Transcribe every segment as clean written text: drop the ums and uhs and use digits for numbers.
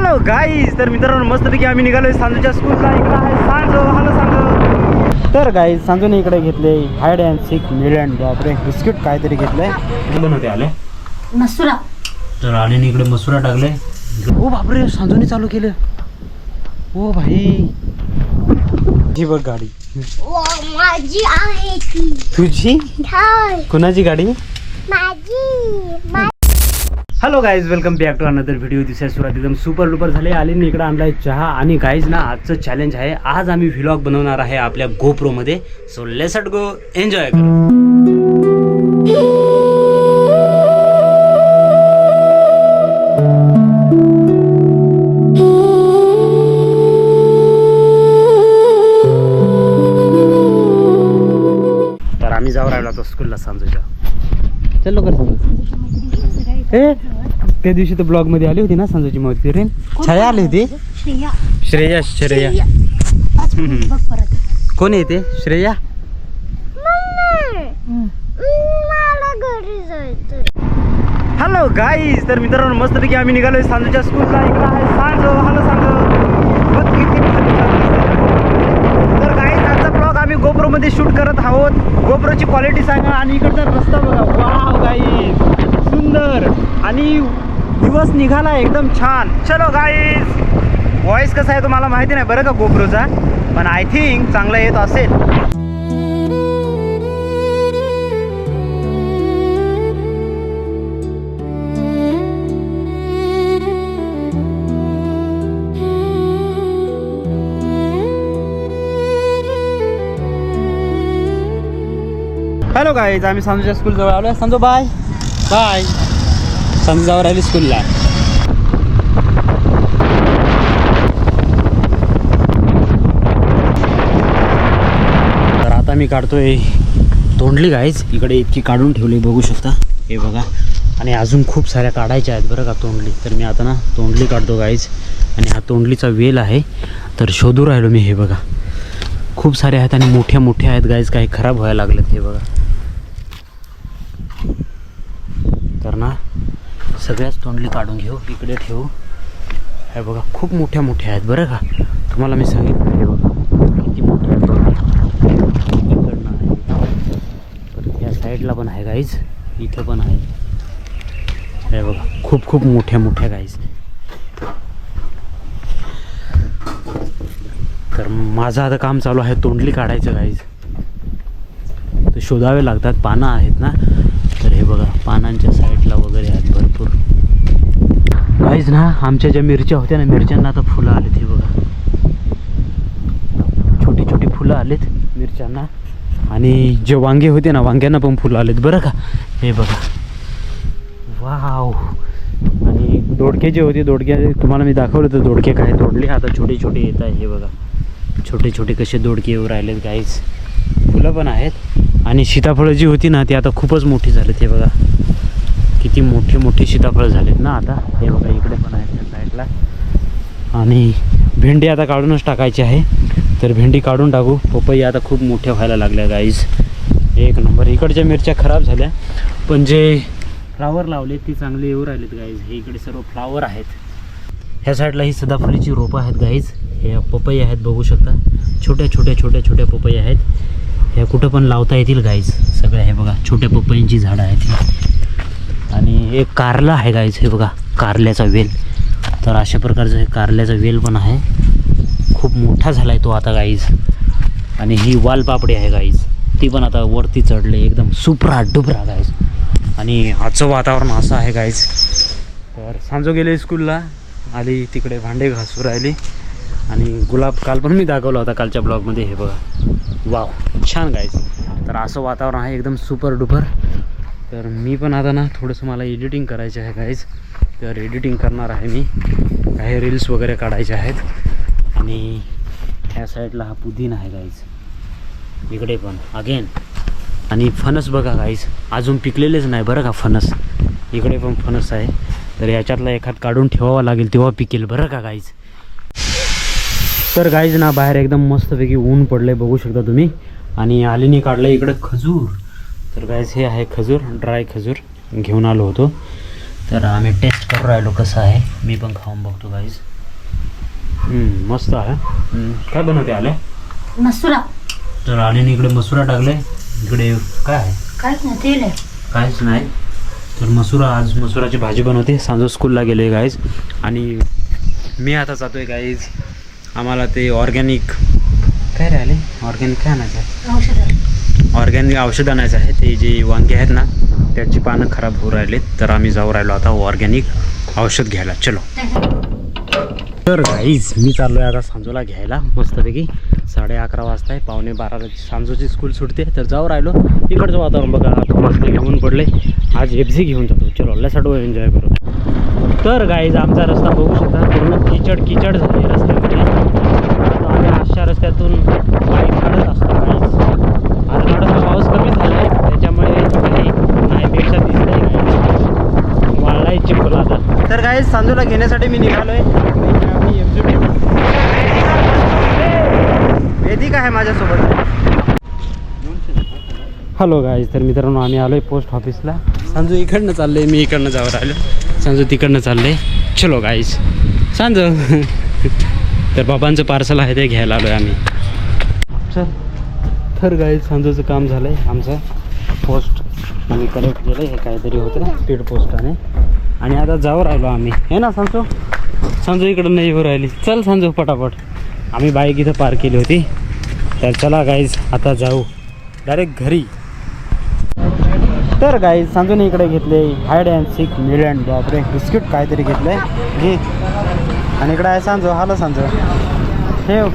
Hello guys, तर मित्रांनो मस्तपैकी आम्ही निघालोय सांजूच्या स्कूलला. इकडे आहे सांजू. हॅलो सांजू. तर गाईज सांजूने इकडे घेतले हाईड अँड सीक मिलियन बापरे बिस्किट काहीतरी घेतलंय. बनवते आले मसुरा. तर आलेने इकडे मसुरा टाकले. ओ बापरे सांजूने चालू केलं. ओ भाई ही बघ गाडी माझी आहे ती. तुझी? कोणाची गाडी? माझी. Hello guys, welcome back to another video. This आहे सुरात एकदम सुपर डुपर झाले. आलीने इकडे आणलाय चहा. आणि गाईज ना आजचं चॅलेंज आहे. आज आम्ही व्लॉग बनवणार आहे आपल्या गोप्रो मध्ये. सो लेट्स गो एन्जॉय करू. तर आम्ही जाऊ राहिलो आता स्कूलला सांजूच्या. चल लवकर सांजू. ए त्या दिवशी तर ब्लॉग मध्ये आली होती ना सांजूची मैत्रीण छाया आली होती. श्रेया. श्रेया कोण आहे ते? श्रेया. हॅलो गाईज, तर मित्रांनो मस्तपैकी आम्ही निघालोय सांजूच्या स्कूलला. इकडे आहे सांजू. हॅलो सांजू. बघ किती भारी दिसते. तर गाईज आजचा ब्लॉग आम्ही गोप्रो मध्ये शूट करत आहोत. गोप्रोची क्वालिटी सांगा. आणि इकडचा रस्ता बघा. वाव गाईज सुंदर. आणि दिवस निघाला एकदम छान. चलो गाईज, व्हॉइस कसा आहे तुम्हाला माहिती नाही बरं का गोप्रोचा, पण आय थिंक चांगला येत असेल. हॅलो गाईज, आम्ही सांजूच्या स्कूल जवळ आलोय. Sanju bye bye. सांजू जाऊ राहिली स्कूलला. तर आता मी काढतोय तोंडली गाईज. इकडे इतकी काढून ठेवली बघू शकता, हे बघा. आणि अजून खूप साऱ्या काढायच्या आहेत बरं का तोंडली. तर मी आता ना तोंडली काढतो गाईज. आणि हा तोंडलीचा वेल आहे, तर शोधू राहिलो मी. हे बघा खूप सारे आहेत आणि मोठ्या मोठ्या आहेत गाईज. काही खराब व्हायला लागलेत. हे बघा. तर ना सगळ्याच तोंडली काढून घेऊ. इकडे ठेवू. हे बघा खूप मोठ्या मोठ्या आहेत बरं का. तुम्हाला मी सांगितलं हे बघा किती मोठ्या आहेत बघा. इकडनं आहे, परत या साईडला पण आहे गाईज. इथं पण आहे. हे बघा खूप खूप मोठ्या मोठ्या गाईज. तर माझं आता काम चालू आहे तोंडली काढायचं गाईज. तर शोधावे लागतात. पानं आहेत ना, तर हे बघा पानांच्या साईडला वगैरे आहेत भरपूर गाईज ना. आमच्या ज्या मिरच्या होत्या ना, मिरच्यांना आता फुलं आलेत. हे बघा छोटी छोटी फुलं आलेत मिरच्यांना. आणि जे वांगे होते ना, वांग्यांना पण फुलं आलेत बरं का. हे बघा वाव. आणि दोडके जे होते, दोडके तुम्हाला मी दाखवलं तर दोडके काय तोडले. आता छोटे छोटे येत आहे. हे बघा छोटे छोटे कसे दोडके येऊ राहिलेत गाईज. फुलं पण आहेत. आणि सीताफळं जी होती ना ती आता खूपच मोठी झालीत. हे बघा किती मोठी मोठी सीताफळं झालीत ना आता. हे बघा इकडे पण आहेत त्या साईडला. आणि भेंडी आता काढूनच टाकायची आहे, तर भेंडी काढून टाकू. पपई आता खूप मोठ्या व्हायला लागल्या गाईज. एक नंबर. इकडच्या मिरच्या खराब झाल्या, पण जे फ्लावर लावले ती चांगले येऊ राहिलेत गाईज. हे इकडे सर्व फ्लावर आहेत. ह्या साईडला ही सदाफुलीची रोपं आहेत गाईज. हे पपई आहेत बघू शकता. छोट्या छोट्या छोट्या छोट्या पपई आहेत. ह्या कुठं पण लावता येतील गाईज सगळ्या. हे बघा छोट्या पपईंची झाडं आहेत. आणि एक कारला आहे गाईज. हे बघा कारल्याचा वेल. तर अशा प्रकारचं हे कारल्याचा वेल पण आहे. खूप मोठा झाला आहे तो आता गाईज. आणि ही वालपापडी आहे गाईज, ती पण आता वरती चढले एकदम सुपरा डुबरा गाईज. आणि आजचं वातावरण असं आहे गाईज. तर सांजो गेले स्कूलला. आली तिकडे भांडे घासू राहिली. आणि गुलाब काल पण मी दाखवला होता कालच्या ब्लॉगमध्ये. हे बघा वाव छान गाईज. तर असं वातावरण आहे एकदम सुपर डुपर. तर मी पण आता ना थोडंसं मला एडिटिंग करायचं आहे गाईज. तर एडिटिंग करणार आहे मी. काही रील्स वगैरे काढायचे आहेत. आणि ह्या साईडला हा पुदिना आहे गाईज. इकडे पण अगेन. आणि फणस बघा गाईज, अजून पिकलेलेच नाही बरं का फणस. इकडे पण फणस आहे. तर याच्यातला एखाद काढून ठेवावा लागेल, तेव्हा पिकेल बरं का गाईज. तर गाईज ना बाहेर एकदम मस्तपैकी ऊन पडलं आहे बघू शकता तुम्ही. आणि आलीने काढलं इकडं खजूर. तर गाईज हे आहे खजूर, ड्राय खजूर घेऊन आलो होतो. तर आम्ही टेस्ट करून राहिलो कसं आहे. मी पण खाऊन बघतो गाईज. मस्त आहे. काय बनवते आले? मसुरा. तर आलेने इकडे मसुरा टाकले. इकडे काय आहे? काहीच नाही, तेल आहे. काहीच नाही. तर मसुरा, आज मसुराची भाजी बनवते. सांजो स्कूलला गेले गाईज. आणि मी आता जातो आहे गाईज. आम्हाला ते ऑर्गॅनिक काय राहिले, ऑर्गॅनिक काय आणायचं आहे? ऑर्गॅनिक औषध आणायचं आहे. ते जे वांगे आहेत ना त्याची पानं खराब होऊ राहिलेत. तर आम्ही जाऊ राहिलो आता ऑर्गॅनिक औषध घ्यायला. चलो. तर गाईज मी चाललो आहे आता सांजोला घ्यायला. मस्तपैकी 11:30 वाजता आहे. 11:45ला सांजोची स्कूल सुटते. तर जाऊ राहिलो. इकडचं वातावरण बघा, आता मस्त घेऊन पडले. आज एफसी घेऊन जातो. चलो लसाडो एन्जॉय करू. तर गाईज आमचा रस्ता बघू शकता, पूर्ण किचड झाले रस्त्यामध्ये. आम्ही अशा रस्त्यातून बाईक काढत असतो गाईज. आज थोडासा पाऊस कमी झाला आहे त्याच्यामुळे नाहीपेक्षा दिसत आहे गाईज. वाळलाय चिखल आता. तर गाईज सांजोला घेण्यासाठी मी निघालो आहे. वेदिका आहे माझ्यासोबत. Hello guys. तर मित्रांनो आम्ही आलो आहे पोस्ट ऑफिसला. सांजू इकडनं चाललं आहे, मी इकडनं जाऊ राहिलो. सांजू तिकडनं चाललं आहे. चलो गाईज. सांजू तर बाबांचं पार्सल आहे ते घ्यायला आलो आहे आम्ही. चल. तर गाईज सांजूचं काम झालं आहे. आमचं पोस्ट आम्ही कलेक्ट केलं. हे काहीतरी होतं ना स्पीड पोस्टाने. आणि आता जाऊ राहिलो आम्ही. हे ना सांजू. सांजू इकडं नाही येऊ राहिली. चल सांजू पटापट. आम्ही बाईक इथं पार्क केली होती. तर चला गाईज आता जाऊ डायरेक्ट घरी. तर गाईज सांजूने इकडे घेतले हाईड अँड सीक मिलियन बापरे बिस्किट काहीतरी घेतलंय. घे. आणि इकडे आहे सांजू. हॅलो सांजू. ठेव.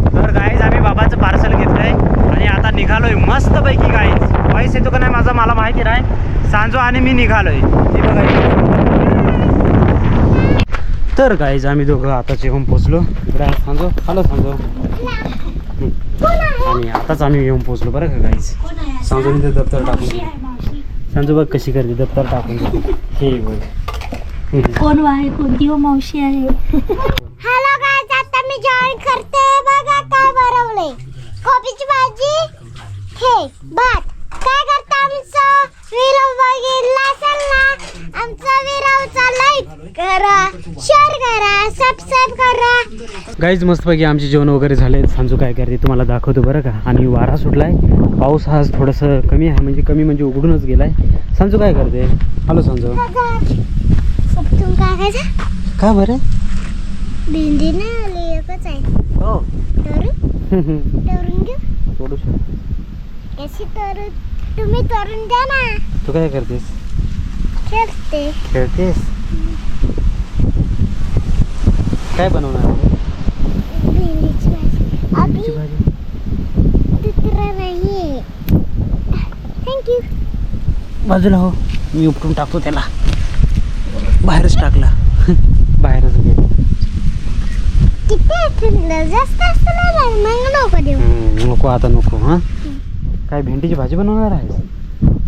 तर गाईज आम्ही बाबांचं पार्सल घेतलंय आणि आता निघालोय मस्तपैकी. गाईज वॉइस येतो का नाही माझा मला माहिती नाही. सांजू आणि मी निघालोय. हे बघा. तर गाईज आम्ही दोघं आताच येऊन पोचलो. इकडे आहे सांजू. हॅलो सांजू. आणि आताच आम्ही येऊन पोचलो बरं का गाईज. सांजूने ते दप्तर टाकून सांजू बघ कशी करते दप्तर टाकून. हे बघ कोण आहे, कोणती हो मावशी आहे. हॅलो गाईज, आता मी जॉईन करते. बघा काय बनवले. कोबीची भाजी, हे भात. काय करता आमचं व्हिडिओ बघितला असेल ना, आमचा व्हिडिओचा लाईक करा, शेअर करा, सबस्क्राईब करा. गाईज मस्तपैकी आमचे जेवण वगैरे झाले. सांजू काय करते तुम्हाला दाखवतो बरं का. आणि वारा सुटलाय. पाऊस हा थोडंसं कमी आहे, म्हणजे उघडूनच गेलाय. सांजू काय करते. हॅलो सांजू. तुम काय खायचं? का बरं? भेंडी नाही आली, एकच आहे. हो. तरून घेऊ. तोडू शकतो. कशी तरू? तुम्ही तरून द्या ना. तू काय करतेस? खेळतेस. काय बनवणार आहे? भेंडीची भाजी. भेंडीची भाजी. दुसरा नाही. थँक्यू. बाजूला हो. मी उपटून टाकतो त्याला. बाहेरच टाकला. बाहेरच गेला. किती थंड जास्त असतं मग नको देऊ. नको आता नको. हां काय भेंडीची भाजी बनवणार आहेस?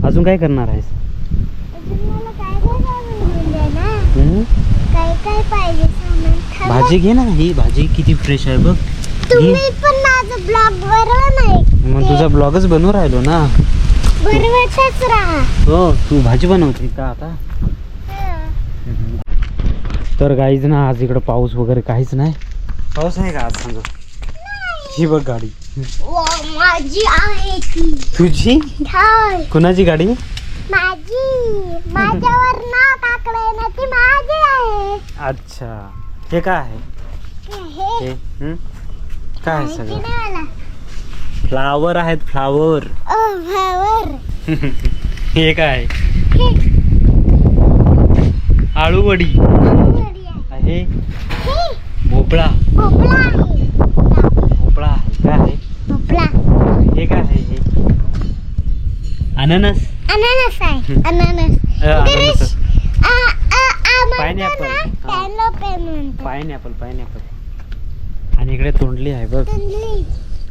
अजून काय करणार आहेस? मला काय बनवून द्या ना. काय पाहिजे सामान. भाजी घे ना. ही भाजी किती फ्रेश आहे बघ. तुम्ही पण माझं ब्लॉग बनवा नाही. मग तुझा ब्लॉगच बनवून राहिलो ना. बनवतच राहा. हो तू भाजी बनवते का आता? तर गाईज ना आज इकडं पाऊस वगैरे काहीच नाही. पाऊस आहे का आज सांगा. ही बघ गाडी. माझी आहे ती. तुझी? हाय. कुणाची गाडी? माझी. माझ्यावर नाव टाकलंय ना, ती माझी आहे. अच्छा. हे काय आहे? हे काय आहे सगळं? फ्लावर आहेत. फ्लावर. फ्लावर. हे काय? आळूवडी आहे. भोपळा. भोपळा आहे. भोपळा आहे. काय आहे? भोपळा. हे काय आहे? हे अननस. अननस आहे. अननस. अननस. पायनॅपल. पायनॅपल. आणि इकडे तोंडली आहे बघ.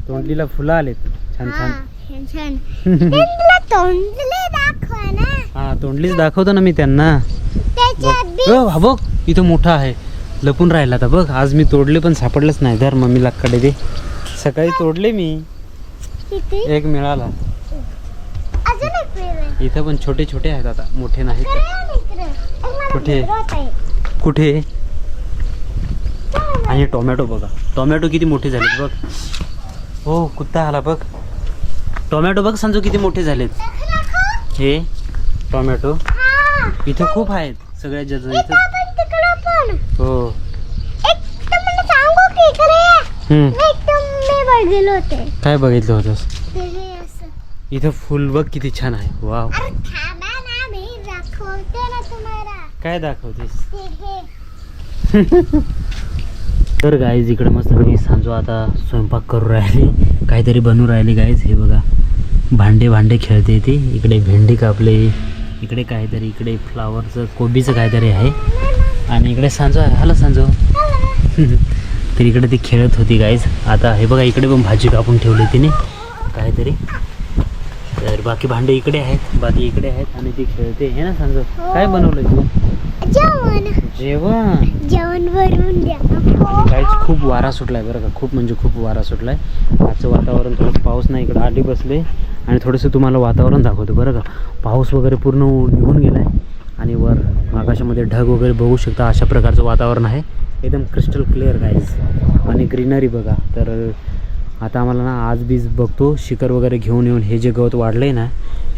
तोंडलीला फुलं आलेत छान छान. तोंडली दाखवा ना. हा तोंडलीच दाखवतो ना मी त्यांना. बघ इथं मोठा आहे. लपून राहिला तर बघ. आज मी तोडले पण सापडलंच नाही. धर मम्मीला कडे दे. सकाळी तोडले मी. एक मिळाला. इथं पण छोटे छोटे आहेत आता, मोठे नाहीत. कुठे कुठे आणि टोमॅटो बघा, टोमॅटो किती मोठे झालेत बघ. हो कुत्ता आला बघ. टोमॅटो बघ संजू किती मोठे झालेत. हे टोमॅटो इथे खूप आहेत सगळ्यात जास्त इथे. हो काय बघितलं होतंस इथं फुल बघ किती छान आहे. वाव काय दाखवतेस. तर गाईज इकडे मस्त बघी सांजो आता स्वयंपाक करू राहिले, काहीतरी बनवू राहिले गाईज. हे बघा भांडे खेळते ती. इकडे भेंडी कापले, इकडे काहीतरी, इकडे फ्लावरचं कोबीचं काहीतरी आहे आणि इकडे सांजो आहे. हॅलो सांजो. तर इकडे ती खेळत होती गाईज. आता हे बघा इकडे पण भाजी कापून ठेवली तिने काहीतरी. तर बाकी भांडे इकडे आहेत, बाकी इकडे आहेत आणि ती खेळते हे ना सांजो. काय बनवलंय तू. जेवण बनवून द्या. काहीच खूप वारा सुटलाय बरं का, खूप म्हणजे खूप वारा सुटलाय. आजचं वातावरण थोडं पाऊस नाही, इकडं आली बसले आणि थोडंसं तुम्हाला वातावरण दाखवतो बरं का. पाऊस वगैरे पूर्ण निघून गेलाय आणि वर आकाशामध्ये ढग वगैरे बघू शकता. अशा प्रकारचं वातावरण आहे, एकदम क्रिस्टल क्लिअर गाईज. आणि ग्रीनरी बघा. तर आता आम्हाला ना आज बीज बघतो शिकर वगैरे घेऊन येऊन हे जे गवत वाढलं आहे ना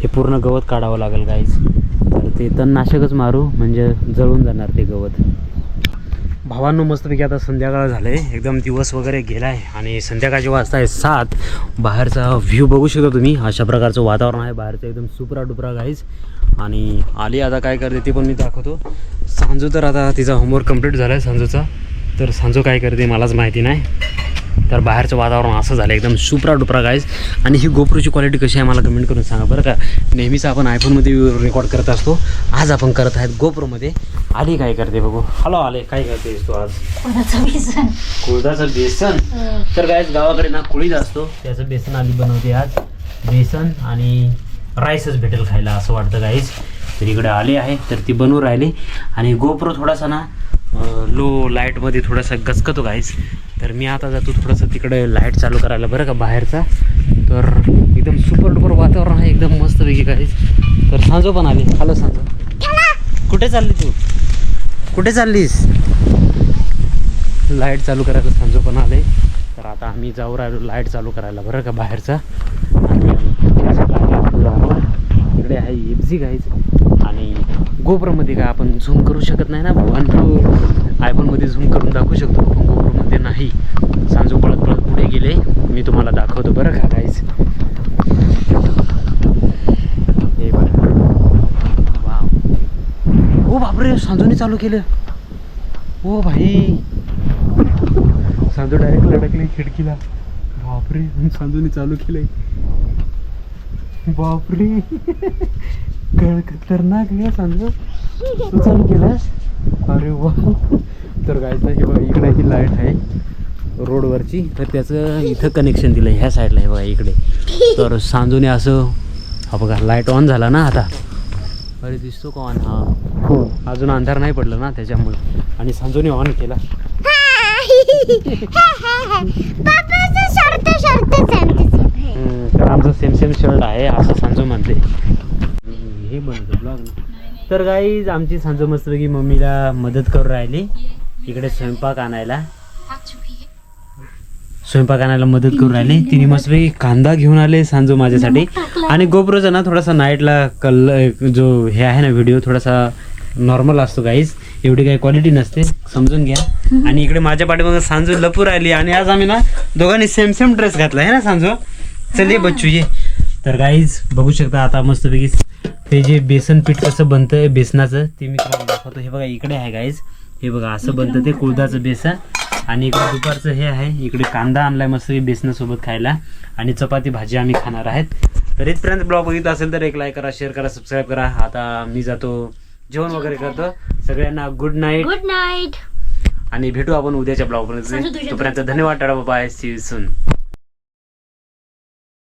हे पूर्ण गवत काढावं लागेल गाईज. तर ते तणनाशकच मारू म्हणजे जळून जाणार ते गवत. भावांनो मस्तपैकी आता संध्याकाळ झालं आहे, एकदम दिवस वगैरे गेला आहे आणि संध्याकाळचे वाजता आहे 7. बाहेरचा व्ह्यू बघू शकता तुम्ही, अशा प्रकारचं वातावरण आहे बाहेरचं एकदम सुपरा डुपरा गाईज. आणि आली आता काय करते ते पण मी दाखवतो. सांजू तर आता तिचा होमवर्क कंप्लीट झाला आहे सांजूचा. तर सांजू काय करते मलाच माहिती नाही. तर बाहेरचं वातावरण असं झालं एकदम सुपरा डुपरा गाईज. आणि ही गोप्रोची क्वालिटी कशी आहे मला कमेंट करून सांगा बरं का. नेहमीच आपण आयफोनमध्ये रेकॉर्ड करत असतो, आज आपण करत आहेत गोप्रोमध्ये. आली काय करते बघू. हॅलो आले काय करतेस तू आज. कुळदाचं बेसन. तर गाईज गावाकडे ना कुळीद असतो त्याचं बेसन आली बनवते आज. बेसन आणि राईसच भेटेल खायला असं वाटतं गाईज. तर इकडे आले आहे तर ती बनवून राहिली आणि गोप्रो थोडासा ना लो लाईटमध्ये थोडासा गचकतो गाईज. तर मी आता जातो थोडंसं तिकडे लाईट चालू करायला बरं का बाहेरचा. तर एकदम सुपर डुपर वातावरण आहे एकदम मस्तपैकी गाईज. तर सांजो पण आली. हॅलो सांजो. कुठे चालली तू, कुठे चाललीस. लाईट चालू करायला सांजो पण आले. तर आता आम्ही जाऊ राहिलो लाईट चालू करायला बरं का बाहेरचा. आणि इकडे आहे एफजी गाईज. आणि गोप्रोमध्ये काय आपण झूम करू शकत नाही ना भाऊ. आयफोनमध्ये झूम करून दाखवू शकतो पण गोप्रोमध्ये नाही. सांजू पळत पळत पुढे गेले, मी तुम्हाला दाखवतो बरं का गाईज. हे बघा वाव. ओ बापरे सांजूने चालू केलं. ओ भाई सांजू डायरेक्ट लडकली खिडकीला. बापरे सांजूने चालू केलंय. बापरे खतरनाक आहे सांजू. तू चालू केलास. अरे वा. तर गायचं हे बघा इकडे ही लाईट आहे रोडवरची. तर त्याचं इथं कनेक्शन दिलं ह्या साईडला आहे बघा इकडे. तर सांजूने असं हा बघा लाईट ऑन झाला ना आता. अरे दिसतो का ऑन. हा हो अजून अंधार नाही पडलं ना त्याच्यामुळे. आणि सांजूने ऑन केला. तर आमचं सेम शर्ट आहे असं सांजू म्हणते. हे बनवतो ब्लॉग ना. तर गाईज आमची सांजू मस्तपैकी मम्मीला मदत करू राहिली इकडे स्वयंपाक आणायला मदत करू राहिली. तिने मस्तपैकी कांदा घेऊन आले सांजू माझ्यासाठी. आणि गोप्रोचा ना थोडासा नाईटला जो हे आहे ना व्हिडिओ थोडासा नॉर्मल असतो गाईज, एवढी काही क्वालिटी नसते समजून घ्या. आणि इकडे माझ्या पाठीमागे सांजू लपू राहिली. आणि आज आम्ही ना दोघांनी सेम ड्रेस घातला आहे ना सांजू. चल ये बच्चू ये. तर गाईज बघू शकता आता मस्तपैकी ते जे बेसन पीठ कसं बनतं बेसनाचं ते मी तुम्हाला दाखवतो. हे बघा इकडे आहे गाईज. हे बघा असं बनतं ते कुळदाचं बेसन. आणि इकडे दुपारचं हे आहे, इकडे कांदा आणलाय मस्त बेसनासोबत खायला. आणि चपाती भाजी आम्ही खाणार आहेत. तर इथपर्यंत ब्लॉग बघितला असेल तर एक लाईक करा, शेअर करा, सबस्क्राईब करा. आता मी जातो जेवण वगैरे करतो. सगळ्यांना गुड नाईट. आणि भेटू आपण उद्याच्या ब्लॉग मध्ये. तोपर्यंत धन्यवाद. Tata bye. See you soon.